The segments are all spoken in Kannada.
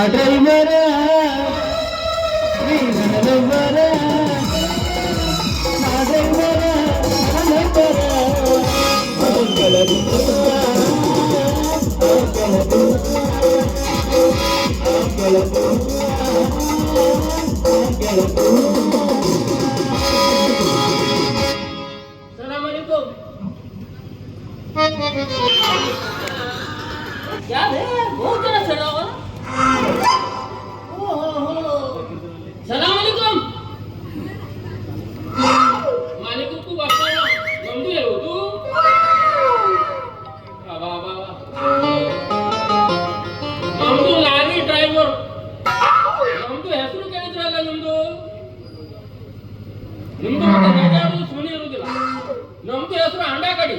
ಡ್ರೈವರ ಡ್ರೈವರ ಡ್ರೈವರ क्या है बहुत जरा चढ़ा हुआ सलाम अलैकुम मालिकुम को बापा नंदू है तू बाबा बाबा नंदू लारी ड्राइवर नंदू ಹೆಸರು ಕೇಳಿದ್ರಲ್ಲ ನಮ್ದು ನಿಮ್ದು ಯಾರು ಸುಮ್ಮನೆ ಇರುವುದಿಲ್ಲ ನಮ್ದು ಹೆಸರು ಅಂಡಾ ಕಡಿ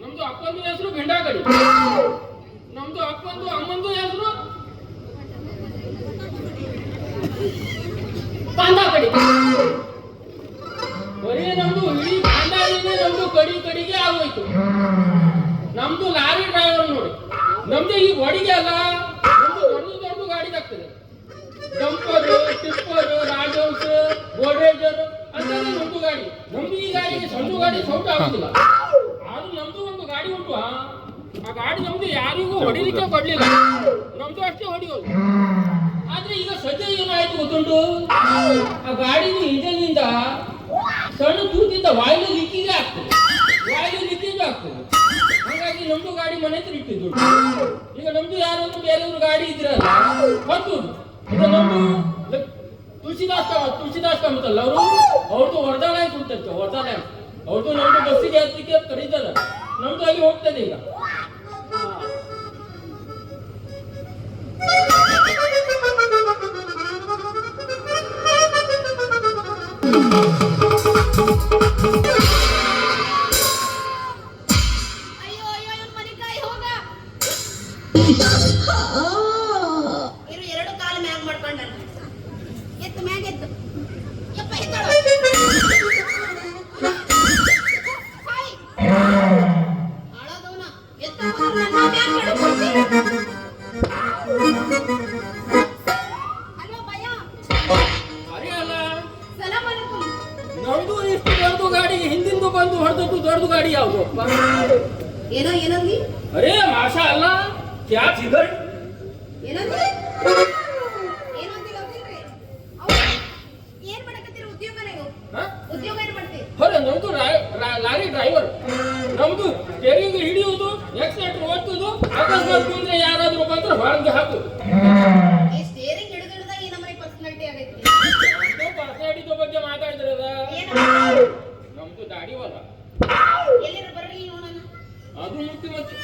ನಮ್ದು ಅಪ್ಪಂದು ಹೆಸರು ಬೆಂಡಾ ಕಡಿ ನಮ್ದು ಅಪ್ಪಂದು ಅಮ್ಮಂದು ಹೆಸರು ಕಾಂದಾ ಕಡಿ ಬರೀ ನಮ್ದು ಇಡೀ ಕಾಂದಾಡಿನೇ ನಮ್ದು ಕಡಿ ಕಡಿಗೆ ಆಗೋಯ್ತು ನಮ್ದು ಲಾರಿ ಡ್ರೈವರ್ ನೋಡಿ ನಮ್ದು ಈ ಗಾಡಿಗೆ ಅಲ್ಲ ನಮ್ದು ದೊಡ್ಡ ದೊಡ್ಡ ಗಾಡಿ ಆಗ್ತದೆ ಡಂಪರು ಟಿಪ್ಪರು ರಾಜಹಂಸ ಗೋಡ್ರೇಜರ್ ಅಂತ ನಮ್ದು ಗಾಡಿ ನಮ್ದು ಈ ಗಾಡಿ ಸಣ್ಣ ಗಾಡಿ ಸೌಟ ಆಗುದಿಲ್ಲ ಆದ್ರೂ ನಮ್ದು ಒಂದು ಗಾಡಿ ಉಂಟು ಆ ಗಾಡಿ ನಮ್ದು ಯಾರಿಗೂ ಹೊಡಿಲಿಕ್ಕೆ ಕೊಡ್ಲಿಲ್ಲ ನಮ್ದು ಅಷ್ಟೇ ಹೊಡಿಯೋದು ಆದ್ರೆ ಈಗ ಸದ್ಯ ಏನಾಯ್ತು ಗೊತ್ತುಂಟು ಆ ಗಾಡಿನ ಇಂಜನ್ನಿಂದ ಸಣ್ಣ ತೂತಿಂದ ವಾಯು ಲೀಕಿಗೆ ಆಗ್ತದೆ ವಾಯು ಲೀಕಿಂಗ್ ಆಗ್ತದೆ ಹಾಗಾಗಿ ನಮ್ದು ಗಾಡಿ ಮನೆ ಹತ್ರ ಇಟ್ಟಿದ್ದು ಈಗ ನಮ್ದು ಯಾರಾದ್ರೂ ಬೇರೆಯವ್ರ ಗಾಡಿ ಇದ್ರಲ್ಲ ಹೊತ್ತು ಈಗ ನಮ್ದು ತುಳಸಿದಾಸ್ ಕಾಮತ್ತಲ್ಲ ಅವ್ರದ್ದು ವರದಾನ ಕುಂತಂತೆ ವರದಾನ ಅವ್ರದ್ದು ನಮ್ದು ಬಸ್ಸಿಗೆ ಹತ್ತಿಗೆ ಕರೀತಲ್ಲ ನಮ್ದು ಅಲ್ಲಿ ಹೋಗ್ತದೆ ಈಗ ಎರಡು ಕಾಲ ಮ್ಯಾಗ್ ಮಾಡ್ಕೊಂಡ ಎತ್ತು ಮ್ಯಾಗ ಎತ್ತು ಯಪ್ಪ ಎತ್ತಳ ಆಳದವನ ಎತ್ತ ಹಲೋ ಭಯ ಅರೆ ಅಲ್ಲ ಸಲಾಮ್ ಅಲೈಕುಂ ನಮ್ದು ಇಷ್ಟು ದೊಡ್ಡ ಗಾಡಿ ಹಿಂದಿಂದು ಬಂದು ಹೊಡೆದದ್ದು ದೊಡ್ಡ ಗಾಡಿ ಯಾವುದು ಏನೋ ಏನಂದಿ ಅರೆ ಮಾಷಾ ಅಲ್ಲ ಕ್ಯಾ ಫಿಗರ್ ಏನಂದಿ ಏನಂದಿ ಗೊತ್ತಿಲ್ರಿ ಏನ್ ಮಾಡಕತ್ತೀರಿ ಉದ್ಯೋಗ ನೀವು ಉದ್ಯೋಗ ಏನ್ ಮಾಡ್ತೀರಿ ಹೊರ ನಮ್ದು ಲಾರಿ ಡ್ರೈವರ್ ನಮ್ದು ಸ್ಟೇರಿಂಗ್ ಹಿಡಿಯುವುದು ಎಕ್ಸಲೇಟರ್ ಒತ್ತುವುದು ಅಕಸ್ಮಾತ್ ಮುಂದೆ ಯಾರಾದ್ರೂ ಬಂದ್ರೆ ಹೊರಗೆ ಹಾಕುದು ಈ ಸ್ಟೇರಿಂಗ್ ಹಿಡಿದಿಡದ ಈ ನಮ್ಮನೆ ಪರ್ಸನಾಲಿಟಿ ಆಗೈತಿ ಪರ್ಸನಾಲಿಟಿ ಬಗ್ಗೆ ಮಾತಾಡಿದ್ರದ ಏನು ನಮ್ದು ದಾಡಿವಲ್ಲ ಎಲ್ಲಿರ ಬರ್ರಿ ನೋಡೋಣ ಅದು ಮುಖ್ಯ ಮತ್ತೆ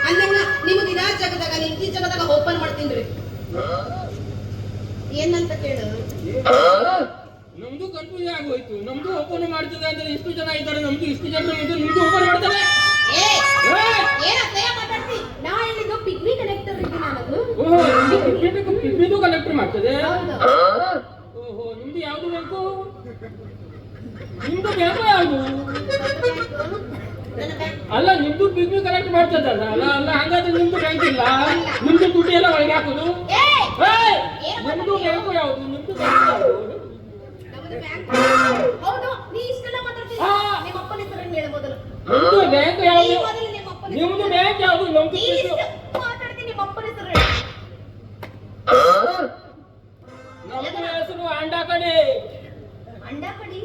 ಅಂದಂಗ ನಿಮ್ದು ಇದ ಜಗದಾಗ ನಿಂತಿ ಜಗದಾಗ ಓಪನ್ ಮಾಡ್ತೀನ್ರಿ ಏನಂತ ಕೇಳು ನಮ್ದು ಕನ್ಫ್ಯೂಸ್ ಆಗೋಯ್ತು ನಮ್ದು ಓಪನ್ ಮಾಡ್ತದೆ ಅಂದ್ರೆ ಇಷ್ಟು ಜನ ಇದ್ದಾರೆ ನಮ್ದು ಇಷ್ಟು ಜನ ನಿಮ್ದು ಓಪನ್ ಮಾಡ್ತಾರೆ ಏ ಏನಂತ ಮಾತಾಡ್ತಿ ನಾ ಹೇಳಿದ್ದು ಪಿಗ್ಮಿ ಕನೆಕ್ಟರ್ ಇದೆ ನಾನದು ಪಿಗ್ಮಿದು ಕಲೆಕ್ಟರ್ ಮಾಡ್ತದೆ ಹೌದು ಓಹೋ ನಿಮ್ದು ಯಾವ್ದು ಬೇಕು ನಿಮ್ದು ಬೇಕು ಯಾವುದು ಅಲ್ಲ ನಿಮ್ದು ಪಿಗ್ಮಿ ಕಲೆಕ್ಟ್ ಮಾಡ್ತದಲ್ಲ ಅಲ್ಲ ಅಲ್ಲ ಹಂಗಾದ್ರೆ ನಿಮ್ದು ಬ್ಯಾಂಕ್ ಇಲ್ಲ ನಿಮ್ದು ದುಡ್ಡು ಎಲ್ಲ ಒಳಗೆ ಹಾಕುದು ನಿಮ್ದು ಬ್ಯಾಂಕು ಯಾವುದು ನಿಮ್ದು ಬ್ಯಾಂಕ್ ಯಾವುದು ಹೌದು ನೀ ಇಷ್ಟೆಲ್ಲ ಮಾತಾಡ್ತೀನಿ ನಿಮ್ಮ ಅಪ್ಪನ ಹೆಸರನ್ನು ಹೇಳ ಮೊದಲು ನಿಮ್ದು ಬ್ಯಾಂಕ್ ಯಾವುದು ಮೊದಲು ನಿಮ್ಮ ಅಪ್ಪನ ನಿಮ್ದು ಬ್ಯಾಂಕ್ ಯಾವುದು ನಮ್ದು ನೀ ಇಷ್ಟು ಮಾತಾಡ್ತೀನಿ ನಿಮ್ಮ ಅಪ್ಪನ ಹೆಸರು ಹೇಳು ನಮ್ದು ಹೆಸರು ಅಂಡಾ ಕಡೆ ಅಂಡ ಕಡಿ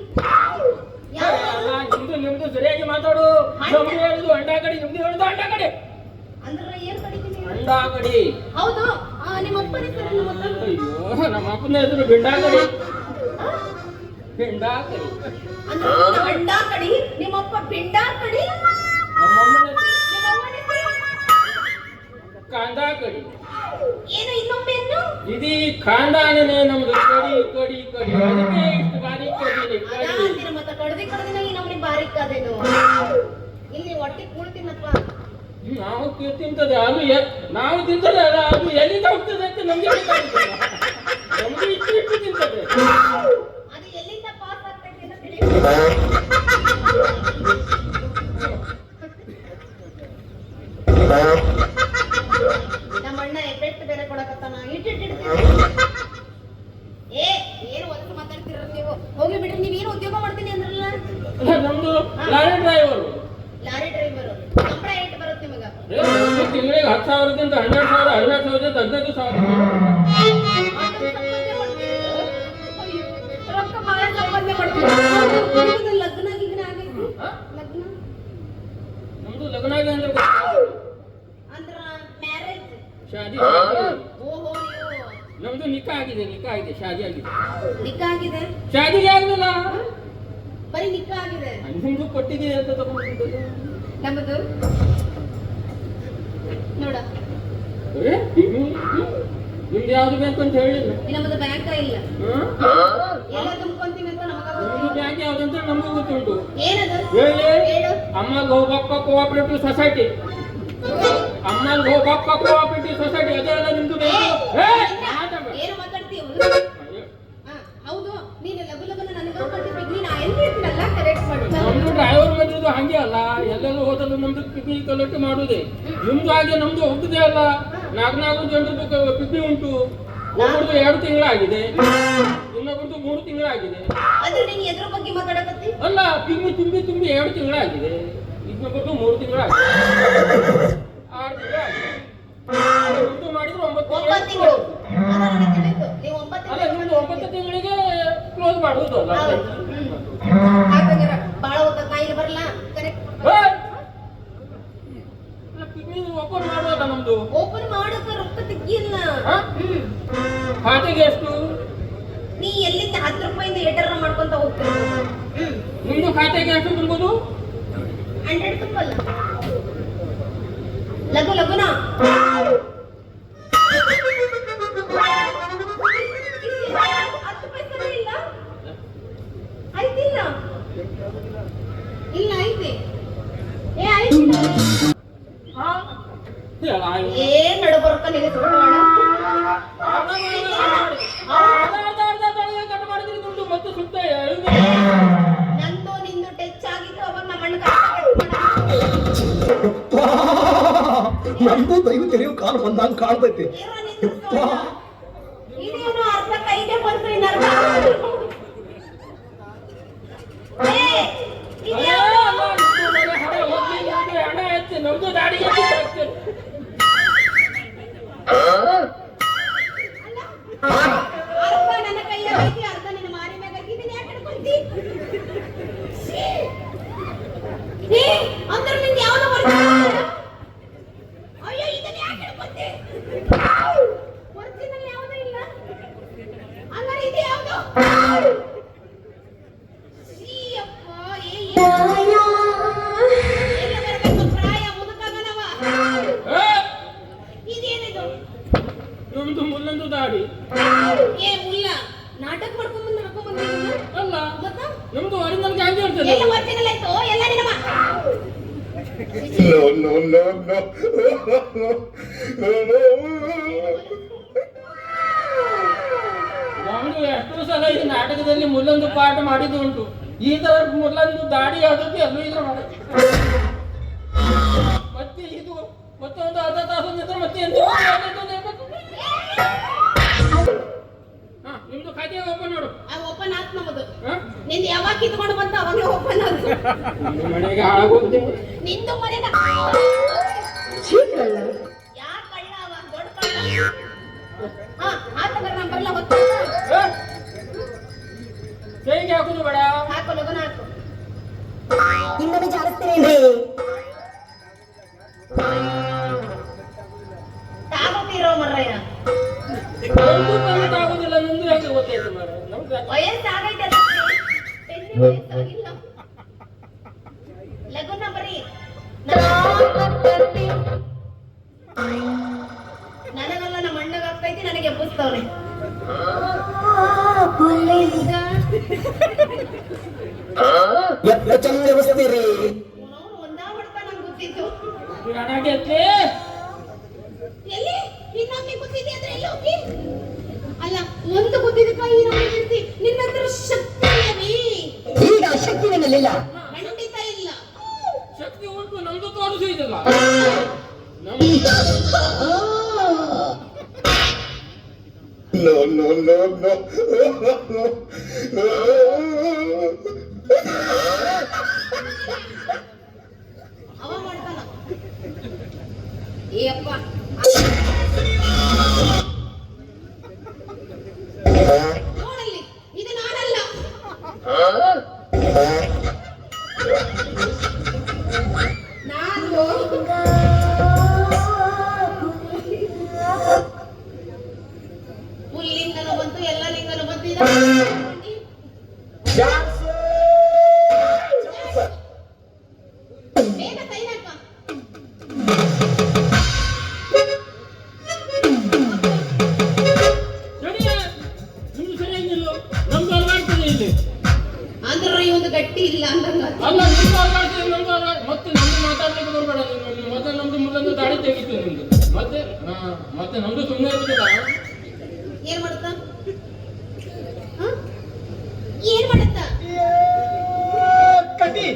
ನಿಮ್ದು ಸರಿಯಾಗಿ ಮಾತಾಡು ನಮ್ದು ಹೇಳುದು ಅಂಡಾ ಕಡೆ ನಿಮ್ದು ಹೇಳುದು ಅಂಡಾ ಕಡೆ ಅಂದ್ರೆ ಏನ್ ಕಡಿತೀನಿ ಅಂಡಾ ಕಡೆ ಹೌದು ನಿಮ್ಮ ಅಪ್ಪನ ಹೆಸರು ಮೊದಲು ಅಯ್ಯೋ ನಮ್ಮ ಅಪ್ಪನ ಹೆಸರು ಬೆಂಡಾ ಕಡೆ ಬೆಂಡಾ ಕಡೆ ಅಂದ್ರೆ ಅಂಡ ಕಡಿ ನಿಮ್ಮಪ್ಪ ಪಿಂಡ ಕಡಿ ನಮ್ಮಮ್ಮನ ನಿಮ್ಮ ಅವ್ವನ ಹೆಸರು ಕಾಂದಾ ಕಡೆ ಏನು ಇನ್ನೊಮ್ಮೆ ಏನು ಇದೀ ಖಾಂದಾನನೇ ನಮ್ದು ಕಡಿ ಕಡಿ ಕಡಿ ಅದಕ್ಕೆ ಇಷ್ಟು ಬಾರಿ ಕಡಿ ಕಡಿ ಅಂತೀರ ಮತ್ತ ಕಡದಿ ಕಡದಿನ ಈ ನಮ್ಮನೆ ಬಾರಿಕ್ ಅದೇನು ಇಲ್ಲಿ ಹೊಟ್ಟೆ ಕೂಳ್ತೀನಪ್ಪ ನಾವು ತಿಂತದೆ ಅದು ನಾವು ತಿಂತದೆ ಅದು ಎಲ್ಲಿಂದ ಹೋಗ್ತದೆ ಅಂತ ನಮ್ಗೆ ಗೊತ್ತಾಗುದಿಲ್ಲ ನಮ್ಗೆ ಇಷ್ಟು ತಿಂತದೆ ಅದು ಎಲ್ಲಿಂದ ಪಾಸ್ ಆಗ್ತೈತೆ ಅಂತ ತಿಳಿಯುತ್ತೆ ಏ ಏನು ಒಂದು ಮಾತಾಡ್ತಿರ ನೀವು? ಹೋಗಿ ಬಿಡ್ರಿ, ನೀವೇನು ಉದ್ಯೋಗ ಮಾಡ್ತೀನಿ ಅಂದ್ರಲ್ಲ? ನಮ್ದು ಲಾರಿ ಡ್ರೈವರು. Lorry driver. ಸಂಬಳ ಎಷ್ಟು ಬರುತ್ತೆ ನಿಮಗ? ತಿಂಗಳಿಗೆ 10,000ದಿಂದ 12,000, 12,000ದಿಂದ 15,000. ರೊಕ್ಕ ಮಾಡ ಸಂಪಾದನೆ ಮಾಡ್ತೀವಿ. ಲಗ್ನ ಗಿಗ್ನ ಆಗೈತಿ? ಲಗ್ನ ನಮ್ದು ಲಗ್ನ ಆಗಿ ಅಂದ್ರೆ ಅಂದ್ರ ಮ್ಯಾರೇಜ್. ಶಾದಿ. ಓಹೋ, ನಮ್ದು ನಿಕಾ ಆಗಿದೆ, ಶಾದಿ ಆಗಿದೆ. ನಿಕ್ಕಾ ಆಗಿದೆ? ಶಾದಿಗೆ ಆಗ್ಲಿಲ್ಲ, ಬರೀ ನಿಕ್ಕಾ ಆಗಿದೆ. ನಿಮ್ದು ಕೊಟ್ಟಿಗೆ ಅಂತ ತಗೊಂಡಿದ್ದು. ನಮ್ಮದು ನೋಡ, ನಿಮ್ದು ಯಾವ್ದು ಬೇಕು ಅಂತ ಹೇಳಿಲ್ಲ. ನಮ್ಮದು ಬ್ಯಾಂಕ್ ಇಲ್ಲ. ಎಲ್ಲ ತುಂಬ್ಕೊಂತೀವಿ ಅಂತ ನಮಗ ನಿಮ್ದು ಬ್ಯಾಂಕ್ ಯಾವ್ದಂತ ನಮಗೂ ಗೊತ್ತುಂಟು. ಏನದು ಹೇಳಿ. ಹೇಳು. ಅಮ್ಮ ಗೋಬಪ್ಪ ಕೋಆಪರೇಟಿವ್ ಸೊಸೈಟಿ. ಅಮ್ಮ ಗೋಬಪ್ಪ ಕೋಆಪರೇಟಿವ್ ಸೊಸೈಟಿ ಅದೆಲ್ಲ ನಿಮ್ದು ಬೇಕು. ಏನು ಮಾತಾಡ್ತೀವಿ? ಹೌದು, ನೀನು ಲಘು ಲಘುನ ನನಗೆ ಕೊಟ್ಟಿರ್ಬೇಕು. ನೀನು ಎಲ್ಲಿ ಇರ್ತೀನಲ್ಲ ಕರೆಕ್ಟ್ ಮಾಡು. ನಮ್ದು ಡ್ರೈವರ್ ಬಂದಿದ್ದು ಹಂಗೆ ಅಲ್ಲ, ಎಲ್ಲೆಲ್ಲೂ ಹೋದಲ್ಲೂ ನಮ್ದು ಪಿಕ್ನಿ ಕಲೆಕ್ಟ್ ಮಾಡುದೇ. ನಿಮ್ದು ಹಾಗೆ ನಮ್ದು ಹೋಗುದೇ ಅಲ್ಲ. 4 ಜನರದ್ದು ಪಿಕ್ನಿ ಉಂಟು. ಒಬ್ಬರದು 2 ತಿಂಗಳಾಗಿದೆ, ಇನ್ನೊಬ್ಬರದು 3 ತಿಂಗಳಾಗಿದೆ. ಆದ್ರೆ ನೀನು ಎದ್ರ ಬಗ್ಗೆ ಮಾತಾಡಕತ್ತಿ? ಅಲ್ಲ, ಪಿಕ್ನಿ ತುಂಬಿ 2 ತಿಂಗಳಾಗಿದೆ, ಇನ್ನೊಬ್ಬರದು 3 ತಿಂಗಳಾಗಿದೆ, 6 ತಿಂಗಳಾಗಿದೆ. ಉಂಟು ಮಾಡಿದ್ರೆ 9 ತಿಂಗಳು. ನೀವು 9 ಅಲ್ಲ, ನಿಮ್ದು 9 ತಿಂಗಳಿಗೆ ಕ್ಲೋಸ್ ಮಾಡುವುದು ಅಲ್ಲ. ಬಾಳ ಹೋಗ್ತದ, ನಾ ಇಲ್ಲಿ ಬರಲ್ಲ. ಕರೆಕ್ಟ್ ಪಿಕ್ನಿ ಓಪನ್ ಮಾಡುವಲ್ಲ ನಮ್ದು. ಓಪನ್ ಮಾಡೋಕೆ ರೊಕ್ಕ ತೆಗಿಯಲ್ಲ. ಖಾತೆಗೆ ಎಷ್ಟು? ನೀ ಎಲ್ಲಿಂದ 10 ರೂಪಾಯಿಂದ ಏಟರ ಮಾಡ್ಕೊಂತ ಹೋಗ್ತೀರಿ. ನಿಮ್ದು ಖಾತೆಗೆ ಎಷ್ಟು ತುಂಬೋದು? 100 ತುಂಬಲ್ಲ. ಲಘು ಲಘುನ 10 ಪೈಸೆ ಇಲ್ಲ. ಆಯ್ತಿಲ್ಲ? ಇಲ್ಲ ಐತಿ. ಏ ಐತಿ. ಏನ್ ನಡಬರ್ಕ ನಿಮಗೆ ಸುಳ್ಳು ಮಾಡ? ಮತ್ತೆ ಸುತ್ತ ನಂದು ನಿಂದು ಟಚ್ ಆಗಿತ್ತು, ಅವಾಗ ನಮ್ಮ ಅಣ್ಣ ನಮ್ದು ದೈವ ತೆರೆಯೋ ಕಾಲು ಬಂದಂಗ ಕಾಣ್ತೈತಿ. ಇದೇನು ಅರ್ಧ ಕೈಗೆ ಬಂದ್ರಿ ನರ್ಕ. ಹಣ ಹೆಚ್ಚು, ನಮ್ದು ದಾಡಿಗೆ ಅರ್ಧ ನನ್ನ ಕೈಯಾಗ ಐತಿ, ಅರ್ಧ ನಿನ್ನ ಮಾರಿ ಮ್ಯಾಗ ಐತಿ. ಇದನ್ನ ಯಾಕೆ ಹಿಡ್ಕೊಂತಿ? ಅಂದ್ರ ನಿಂಗೆ ಯಾವ್ದು ಒರಿಜಿನಲ್? ಅಯ್ಯೋ, ಇದನ್ನ ಯಾಕೆ ಹಿಡ್ಕೊಂತಿ? ಒರಿಜಿನಲ್ ಯಾವ್ದು ಇಲ್ಲ. ಹಂಗಾರೆ ಇದು ಯಾವ್ದು? ಎಲ್ಲ ಬರ್ಬೇಕು, ಪ್ರಾಯ ಮುದುಕಾಗನವ. ಇದೇನಿದು? ನಮ್ದು ಮುಲ್ಲಂದು ದಾಡಿ. ಏ ಮುಲ್ಲ, ನಾಟಕ ಮಾಡ್ಕೊಂಡ್ಬಂದು ಹಾಕೊಂಡ್ಬಂದಿದ್ದೀನ? ಅಲ್ಲ, ಮತ್ತ ನಮ್ದು ಒರಿಜಿನಲ್ ಹ್ಯಾಂಗೆ ಇರ್ತದೆ? ಎಲ್ಲ ಒರಿಜಿನಲ್ ಆಯ್ತು, ಎಲ್ಲ ನಿನ್ನಮ್ಮ. ನಮ್ದು ಎಷ್ಟೋ ಸಲ ಈ ನಾಟಕದಲ್ಲಿ ಮುಲ್ಲಂದು ಪಾಠ ಮಾಡಿದ್ದು ಉಂಟು. ಈ ತರ ಮುಲ್ಲಂದು ದಾಡಿ ಯಾವುದಕ್ಕೆ ಎಲ್ಲೂ ಇಲ್ಲ ಮಾಡಿ. ಮತ್ತೆ ಇದು ಮತ್ತೆ ಒಂದು ಅರ್ಧ ತಾಸು ನಿಂತ್ರೆ ಮತ್ತೆ ಎಂತ ನಿಮ್ದು ಖಾತೆ ಓಪನ್ ಮಾಡು. ಓಪನ್ ಆತ್ ನಮ್ಮದು. ನಿಂದು ಯಾವಾಗ ಕಿತ್ಕೊಂಡು ಬಂತ ಅವಾಗೆ ಓಪನ್ ಆಯ್ತು. ಮನೆಗೆ ಹಾಳಾಗೋಗ್ತೇವೆ. ನಿಂದು ಮನೆಗ ಯಾ ಕಳ್ಳ ಅವ? ದೊಡ್ಡ ಕಳ್ಳ. ಹಾಕಂದ್ರೆ ನಾನು ಬರಲ್ಲ. ಹೊತ್ತು ಕೈಗೆ ಹಾಕುದು ಬೇಡ. ಹಾಕು, ಲಗನ ಹಾಕು. ಇನ್ನೊಂದು ಜಾರಿಸ್ತೀರೇನ್ರಿ? ತಾಗೋತಿರೋ ಮರ್ರಯ್ಯ. ಆಗುದಿಲ್ಲ, ನಿಂದು ಯಾಕೆ ಗೊತ್ತಾಯ್ತು ಮಾರ? ನಮ್ದು ವಯಸ್ಸಾಗೈತೆ ಅದಕ್ಕೆ. ವಯಸ್ಸಾಗಿಲ್ಲ. ಲಗುನ ಬರೀ. ನನಗಲ್ಲ, ನಮ್ಮ ಅಣ್ಣಗ ಆಗ್ತೈತಿ, ನನಗೆ ಎಬ್ಬಿಸ್ತವ್ರೆ. ಎತ್ತ ಚಂದ ವ್ಯವಸ್ಥಿರಿ. ಒಂದಾ ಹೊಡ್ತಾ ನಂಗೆ ಗೊತ್ತಿತ್ತು. ಹಣಕ್ಕೆ ಎತ್ಲಿ. ಎಲ್ಲಿ ಇನ್ನೊಮ್ಮೆ ಗೊತ್ತಿದೆ ಅಂದ್ರೆ ಎಲ್ಲಿ ಹೋಗಿ? ಅಲ್ಲ, ಒಂದು ಗೊತ್ತಿದ್ದಕ್ಕ ಈ ನಮಗೆ ಇರ್ತಿ. ನಿನ್ನ ಹತ್ರ ಶಕ್ತಿ ಇದೆಯೇ? ಈಗ ಶಕ್ತಿ ನನ್ನಲ್ಲಿಲ್ಲ. ಖಂಡಿತ ಇಲ್ಲ. ಶಕ್ತಿ ಉಂಟು, ನಮ್ದು ತೋರಿಸುವುದಿಲ್ಲ. No, no, no, no. ಅವ ಮಾಡ್ತಾನ ಏ ಅಪ್ಪ ನೋಡಲ್ಲಿ ಇದು ನಾನಲ್ಲ ನಾನು ಪುಲ್ಲಿಂಗನು ಬಂತು ಎಲ್ಲ ಲಿಂಗನು ಬಂತು ಬೇಗ ತೈಲಕ್ಕ ನಡಿಯ ನಿಮ್ದು ಸರಿಯಾಗಿಲ್ಲ ನಮ್ದು ಅಲ್ವಾಡ್ತದೆ ಇಲ್ಲಿ ಅಂದ್ರೆ ಒಂದು ಗಟ್ಟಿ ಇಲ್ಲ ಅಂದಂಗ ಅಲ್ಲ ನಿಮ್ದು ಅಲ್ವಾಡ್ತದೆ ನಮ್ದು ಮತ್ತೆ ನಮ್ದು ಮಾತಾಡ್ಲಿಕ್ಕೆ ಬರ್ಬೇಡ ನೀನು ಮತ್ತೆ ನಮ್ದು ಮುಳ್ಳಂದು ದಾಡಿ ತೆಗಿತು ನಿಮ್ದು ಮತ್ತೆ ನಮ್ದು ಸುಮ್ಮನೆ ಇರ್ತದ ಏನ್ ಮಾಡುತ್ತಾ ಏನ್ ಮಾಡುತ್ತಾ ಕಟಿ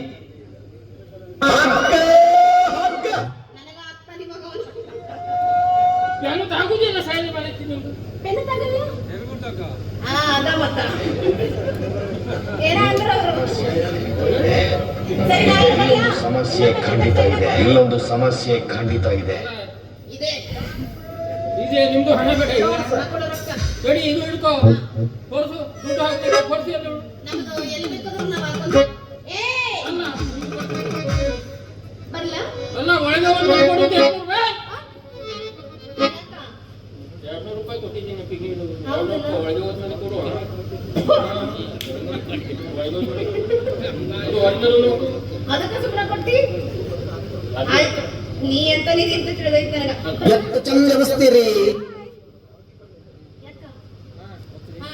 ನನಗ ಅತ್ತ ನಿಮಗ ಅವನು ನಾನು ತಾಗುದಿಲ್ಲ ಸಾಯಿಲಿ ಮಾಡಕ್ಕೆ ನಿಮ್ದು ಪೆನ್ ತಗಲ್ಲ ಅದ ಮತ್ತ ಏನ ಅಂದ್ರ ಅವರು ಸರಿ ನಾನು ಬರಲ್ಲ ಸಮಸ್ಯೆ ಖಂಡಿತ ಇದೆ, ಇಲ್ಲೊಂದು ಸಮಸ್ಯೆ ಖಂಡಿತ ಇದೆ. ಇದೆ ಇದೆ ನಿಮ್ದು ಹಣ ಬೇಡ ಈಗ ಮಕ್ಕಳು ರೊಕ್ಕ ರೆಡಿ ಇದು ಹಿಡ್ಕೋ ಕೊಡ್ಸು ದುಡ್ಡು ಹಾಕ್ಲಿಕ್ಕೆ ಕೊಡ್ಸಿ ಎಲ್ಲ ನಮ್ದು ಎಲ್ಲಿ ಬೇಕಾದ್ರೂ ನಾವು ಹಾಕೊಂಡು ಏ ಅಲ್ಲ ಬರಲ್ಲ ಅಲ್ಲ ಒಳಗೆ ಒಂದು ಕೊಡುತ್ತೆ 200 ರೂಪಾಯಿ ಕೊಟ್ಟಿದ್ದೀನಿ ಪಿಗಿಡು ಒಳಗೆ ಹೋದ್ಮೇಲೆ ಕೊಡು ಅದಕ್ಕೆ ಸುಮ್ಮನೆ ಕೊಟ್ಟಿ ಆಯ್ತು ನೀ ಅಂತ ನೀನು ತಿಳಿದೈತೆ ನನಗ ಎಷ್ಟು ಚಂದ ಬಸ್ತೀರಿ. ಹಾ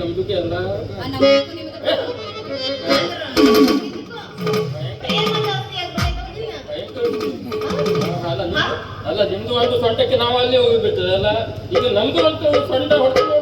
ನಮ್ದುಗೆ ಅಲ್ಲ ನಮಗೂ ನಿಮಗೂ ಪ್ರೇಮ ಜಾಸ್ತಿ ಆಗ್ಬೇಕಾಗಿಲ್ಲ ಅಲ್ಲ ನಿಮ್ದು ಒಂದು ಸೊಂಟಕ್ಕೆ ನಾವು ಅಲ್ಲಿ ಹೋಗಿಬಿಡ್ತದೆ ಅಲ್ಲ ಈಗ ನಮ್ದು ಅಂತ ಸೊಂಟ ಹೊಡೆದು